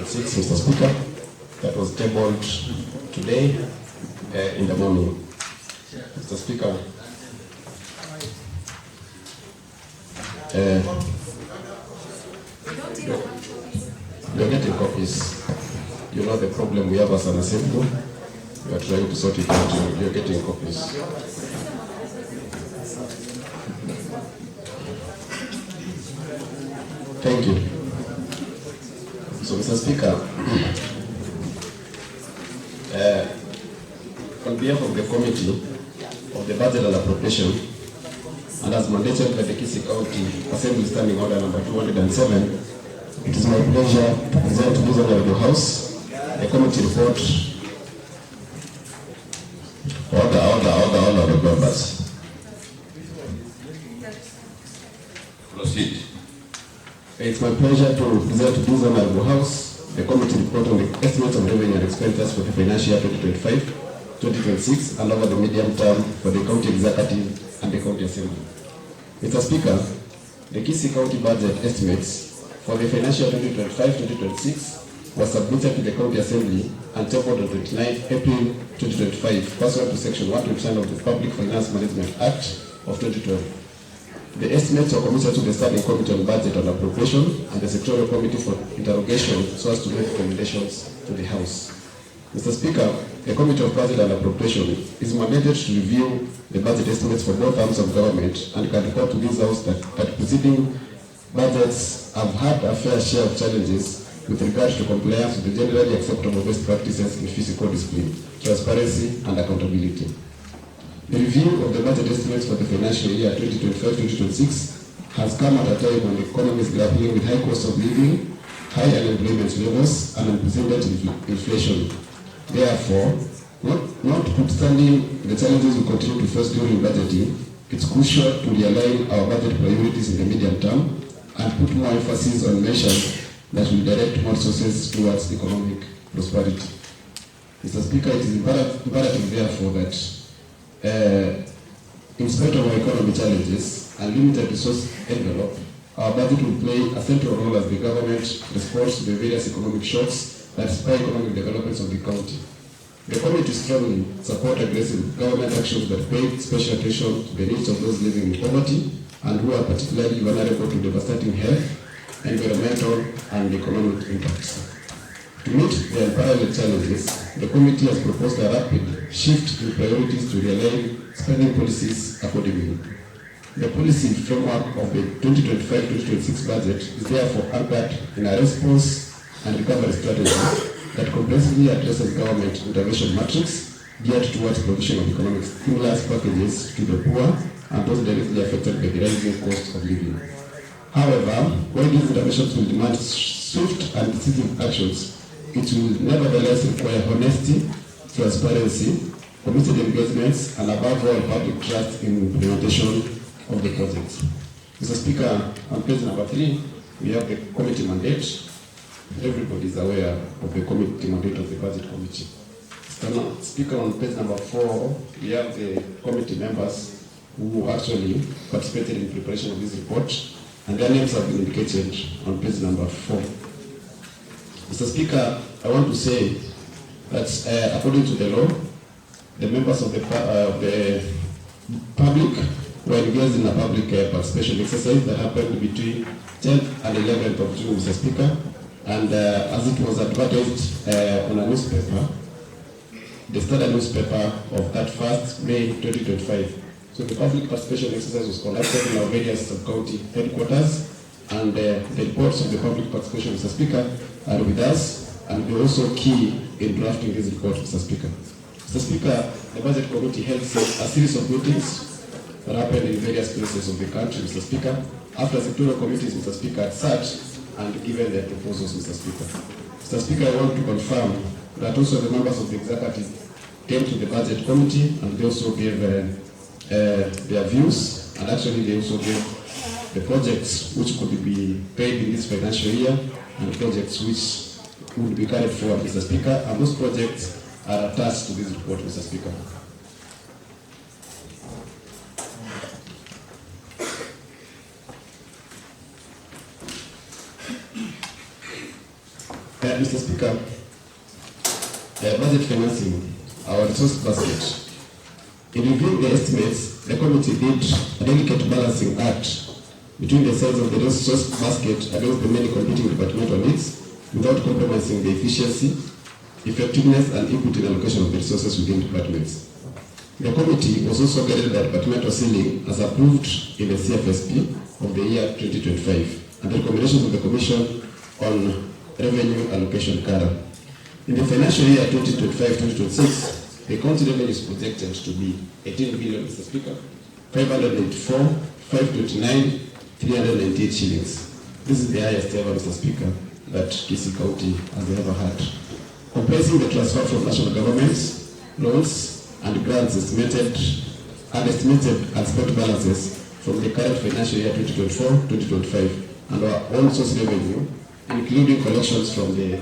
2026, Mr. Speaker, that was tabled today in the morning. Mr. Speaker, you're getting copies. You know the problem we have as an assembly. We are trying to sort it out. You're getting copies. Thank you. So, Mr. Speaker, on behalf of the Committee of the Budget and Appropriation, and as mandated by the Kisii County Assembly Standing Order number 207, it is my pleasure to present to this honorable House the committee report. Order, members. Proceed. It's my pleasure to present to this honorable House the committee report on the estimates of revenue and expenditures for the financial year 2025-2026 and over the medium term for the county executive and the county assembly. Mr. Speaker, the Kisii County budget estimates for the financial year 2025-2026 was submitted to the county assembly and tabled on 29 April 2025, pursuant to section 129 of the Public Finance Management Act of 2012. The estimates were committed to the Standing Committee on Budget and Appropriation and the Sectorial Committee for interrogation so as to make recommendations to the House. Mr. Speaker, the Committee of Budget and Appropriation is mandated to review the budget estimates for both arms of government and can report to this House that preceding budgets have had a fair share of challenges with regard to compliance with the generally acceptable best practices in fiscal discipline, transparency, and accountability. The review of the budget estimates for the financial year 2025-2026 has come at a time when the economy is grappling with high cost of living, high unemployment levels, and unprecedented inflation. Therefore, notwithstanding the challenges we continue to face during budgeting, it's crucial to realign our budget priorities in the medium term and put more emphasis on measures that will direct more resources towards economic prosperity. Mr. Speaker, it is imperative therefore that in spite of our economic challenges and limited resource envelope, our budget will play a central role as the government responds to the various economic shocks that spur economic developments of the county. The committee strongly support aggressive government actions that pay special attention to the needs of those living in poverty and who are particularly vulnerable to devastating health, environmental, and economic impacts. To meet the unparalleled challenges, the committee has proposed a rapid shift in priorities to realign spending policies accordingly. The policy framework of the 2025-2026 budget is therefore anchored in a response and recovery strategy that comprehensively addresses government intervention matrix geared towards provision of economic stimulus packages to the poor and those directly affected by the rising cost of living. However, while these interventions will demand swift and decisive actions, it will nevertheless require honesty, transparency, committed engagements, and above all, public trust in implementation of the project. Mr. Speaker, on page number 3, we have the committee mandate. Everybody is aware of the committee mandate of the Budget Committee. Mr. Speaker, on page number 4, we have the committee members who actually participated in preparation of this report, and their names have been indicated on page number 4. Mr. Speaker, I want to say that according to the law, the members of the public were engaged in a public participation exercise that happened between 10th and 11th of June, Mr. Speaker, and as it was advertised on a newspaper, the Standard newspaper of that 1st May 2025. So the public participation exercise was conducted in our various sub-county headquarters, and the reports of the public participation, Mr. Speaker, are with us, and they're also key in drafting this report, Mr. Speaker. Mr. Speaker, the Budget Committee held a series of meetings that happened in various places of the country, Mr. Speaker, after sectorial committees, Mr. Speaker, had sat and given their proposals, Mr. Speaker. Mr. Speaker, I want to confirm that also the members of the executive came to the Budget Committee and they also gave their views, and actually they also gave the projects which could be paid in this financial year and projects which would be carried forward, Mr. Speaker, and those projects are attached to this report, Mr. Speaker. Mr. Speaker, budget financing, our resource basket. In reviewing the estimates, the committee did a delicate balancing act between the size of the resource basket against the many competing departmental needs without compromising the efficiency, effectiveness, and equity in allocation of the resources within departments. The committee was also guided by departmental ceiling as approved in the CFSP of the year 2025 and the recommendations of the Commission on Revenue Allocation CARA. In the financial year 2025-2026, the county revenue is projected to be 18 billion, Mr. Speaker, 584,529,398 shillings. This is the highest ever, Mr. Speaker, that Kisii County has ever had. Comprising the transfer from national governments, loans, and grants estimated and spent balances from the current financial year 2024-2025 and our own source revenue, including collections from the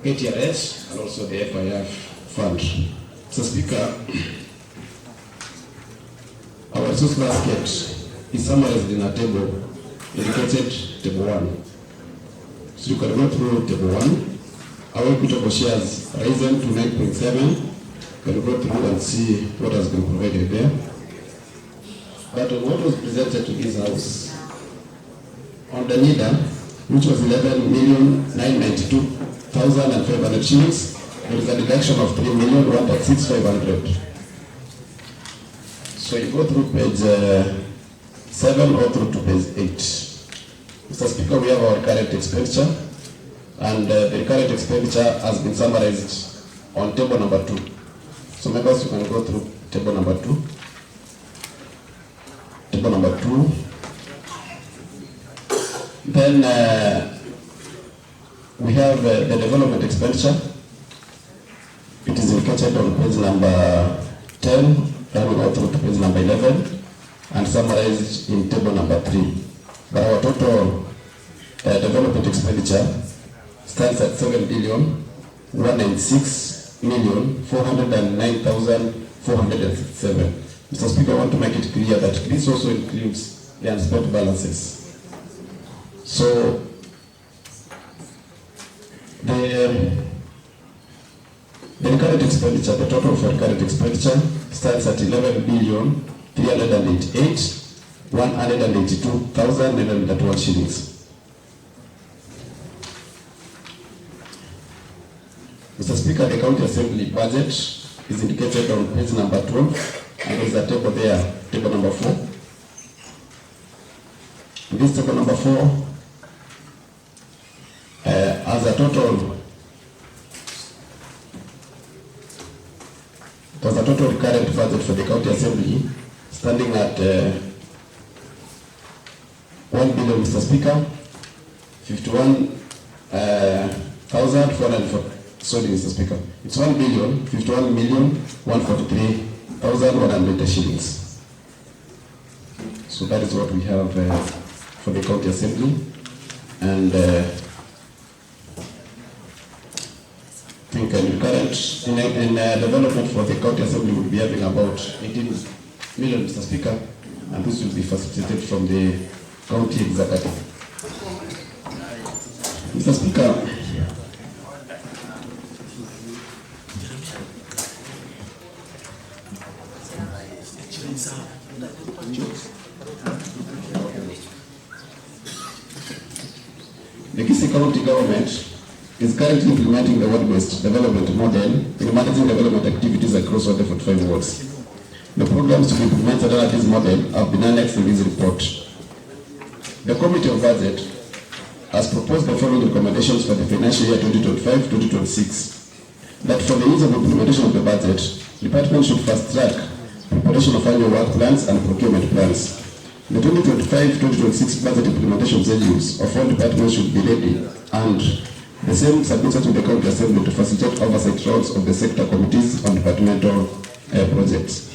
KTRH and also the FIF fund. Mr. Speaker, our resource basket is summarized in a table indicated table 1. So you can go through table 1. Our equitable shares risen to 9.7. You can go through and see what has been provided there. But what was presented to this House on the NIDA, which was 11,992,500 shillings, there is a deduction of 3,1,6,500. So you go through page 7 or through to page 8. Mr. Speaker, we have our current expenditure, and the current expenditure has been summarized on table number 2. So members, you can go through table number 2. Table number 2. Then we have the development expenditure. It is indicated on page number 10, running out through to page number 11, and summarized in table number 3. But our total development expenditure stands at 7,196,409,467. Mr. Speaker, I want to make it clear that this also includes the unspent balances. So the current expenditure, the total for current expenditure stands at 11,388,182,901 shillings. Mr. Speaker, the County Assembly budget is indicated on page number 12, and there is a table there, table number 4. In this table number 4, as a total, it was a total current budget for the County Assembly standing at 1 billion, Mr. Speaker, 51,440. Sorry, Mr. Speaker. It's 1,051,143,180 shillings. So that is what we have for the County Assembly. And I think in current in development for the County Assembly will be having about 18 million, Mr. Speaker, and this will be facilitated from the County Executive. Mr. Speaker, the Kisii County Government is currently implementing the ward-based development model in managing development activities across all the 45 wards. The programs to be implemented under this model have been annexed in this report. The Committee of Budget has proposed the following recommendations for the financial year 2025-2026. That for the ease of implementation of the budget, departments should fast-track preparation of annual work plans and procurement plans. The 2025-2026 budget implementation schedules of all departments should be ready, and the same submitted to the County Assembly to facilitate oversight roles of the sector committees on departmental projects.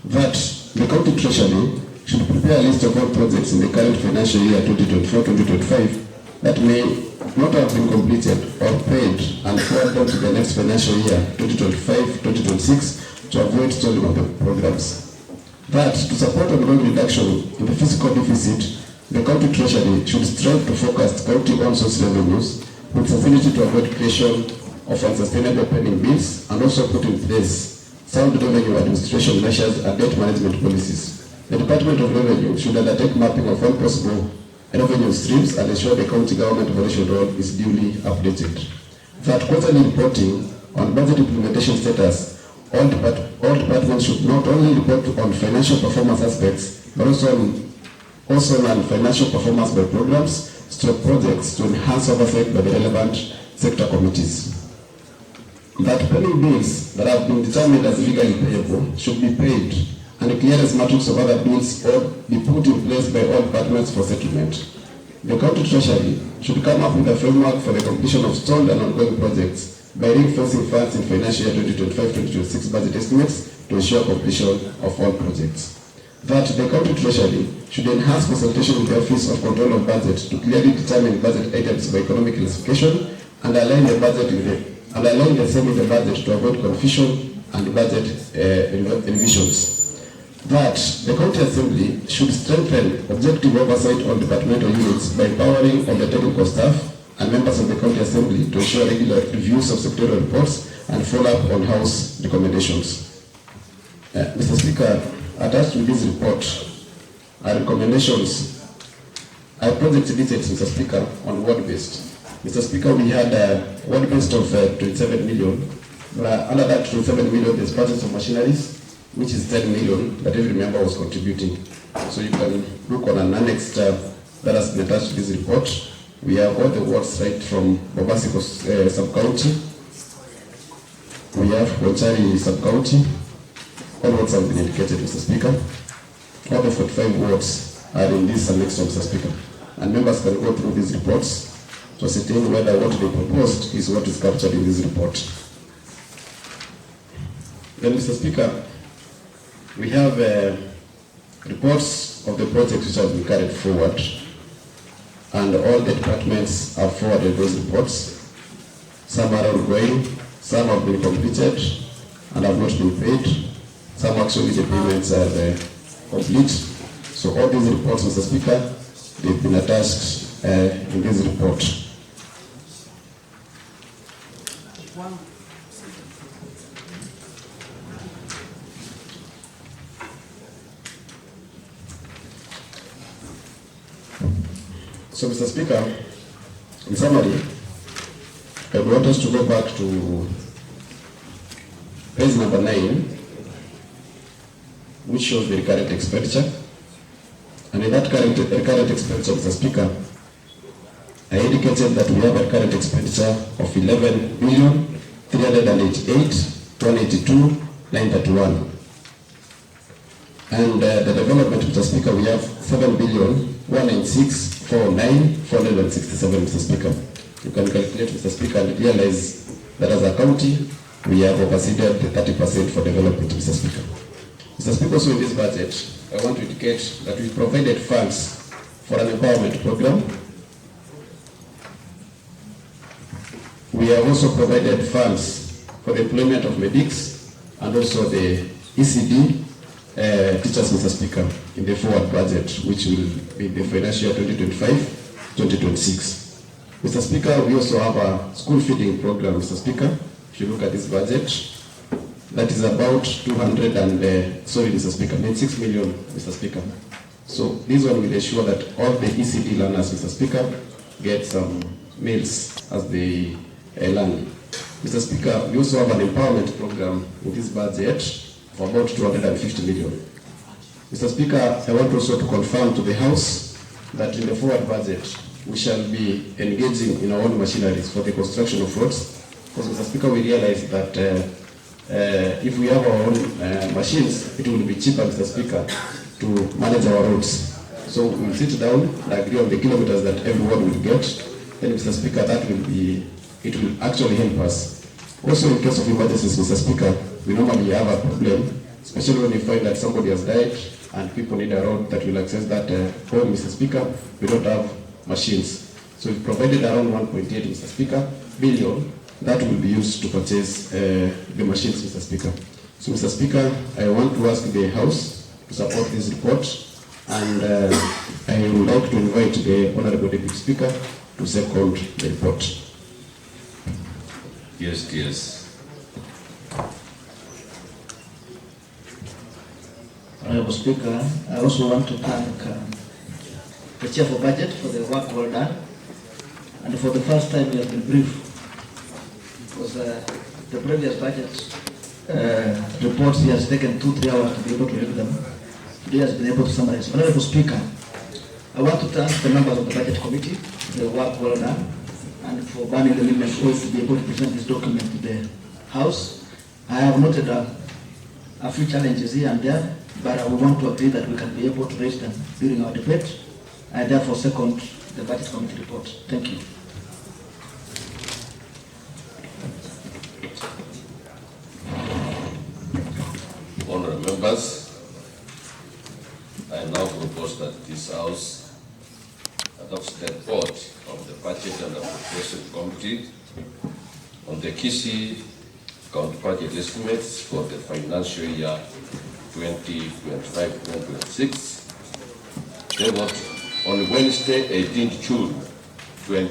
That the County Treasury should prepare a list of all projects in the current financial year 2024-2025 that may not have been completed or paid and forward them to the next financial year 2025-2026 to avoid stalling of the programs. That to support ongoing reduction in the fiscal deficit, the County Treasury should strive to focus county-owned source revenues with facility to avoid creation of unsustainable pending bills, and also put in place sound revenue administration measures and debt management policies. The Department of Revenue should undertake mapping of all possible revenue streams and ensure the county government operation role is duly updated. That quarterly reporting on budget implementation status, all departments should not only report on financial performance aspects, but also on financial performance by programs, stroke projects to enhance oversight by the relevant sector committees. That pending bills that have been determined as legally payable should be paid, and a clearance matrix of other bills or be put in place by all departments for settlement. The county treasury should come up with a framework for the completion of stalled and ongoing projects by reinforcing funds in financial year 2025-2026 budget estimates to ensure completion of all projects. That the county treasury should enhance consultation with the Office of Control of Budget to clearly determine budget items by economic classification and align the same with the budget to avoid confusion and budget revisions. That the county assembly should strengthen objective oversight on departmental units by empowering all the technical staff and members of the county assembly to ensure regular reviews of sectorial reports and follow up on House recommendations. Mr. Speaker, attached to this report are recommendations. I project visits, Mr. Speaker, on ward-based. Mr. Speaker, we had a ward-based of 27 million. Under that 27 million, there's purchase of machineries, which is 10 million that every member was contributing. So you can look on an annex that has been attached to this report. We have all the wards right from Bobasiko sub-county. We have Wanchari sub-county. All wards have been indicated, Mr. Speaker. All the 45 wards are in this annex, Mr. Speaker. And members can go through these reports to ascertain whether what they proposed is what is captured in this report. Then, Mr. Speaker, we have reports of the projects which have been carried forward, and all the departments have forwarded those reports. Some are ongoing, some have been completed and have not been paid. Some actually the payments are complete. So all these reports, Mr. Speaker, they've been attached in this report. So, Mr. Speaker, in summary, I want us to go back to page number 9, which shows the recurrent expenditure. And in that recurrent expenditure, Mr. Speaker, I indicated that we have a current expenditure of 11,388,182,931. And the development, Mr. Speaker, we have 7,196,409,467, Mr. Speaker. You can calculate, Mr. Speaker, and realize that as a county, we have overseeded the 30% for development, Mr. Speaker. Mr. Speaker, so in this budget, I want to indicate that we provided funds for an empowerment program. We have also provided funds for the employment of medics and also the ECD teachers, Mr. Speaker, in the forward budget, which will be the financial year 2025-2026. Mr. Speaker, we also have a school feeding program, Mr. Speaker. If you look at this budget, that is about 96 million, Mr. Speaker. So this one will ensure that all the ECD learners, Mr. Speaker, get some meals as they learn. Mr. Speaker, we also have an empowerment program in this budget for about 250 million. Mr. Speaker, I want also to confirm to the House that in the forward budget, we shall be engaging in our own machineries for the construction of roads. Because, Mr. Speaker, we realize that if we have our own machines, it will be cheaper, Mr. Speaker, to manage our roads. So we'll sit down and agree on the kilometers that everyone will get. Then, Mr. Speaker, it will actually help us. Also, in case of emergencies, Mr. Speaker, we normally have a problem, especially when you find that somebody has died and people need a road that will access that home, Mr. Speaker. We don't have machines. So we provided around 1.8, Mr. Speaker, billion that will be used to purchase the machines, Mr. Speaker. So, Mr. Speaker, I want to ask the House to support this report, and I would like to invite the Honorable Deputy Speaker to second the report. Yes. Honorable Speaker, I also want to thank the Chair for Budget for the work well done, and for the first time he has been brief, because the previous budget reports he has taken 2-3 hours to be able to read them. Today he has been able to summarize. Honorable Speaker, I want to thank the members of the Budget Committee for the work well done, and for banning the limit to be able to present this document to the House. I have noted a few challenges here and there, but we want to agree that we can be able to raise them during our debate. I therefore second the Budget Committee report. Thank you. Honourable members, I now propose that this House adopts the report of the Budget and Appropriation Committee on the Kisii County budget estimates for the financial year 2025-2026, tabled on Wednesday, 18th June 2020.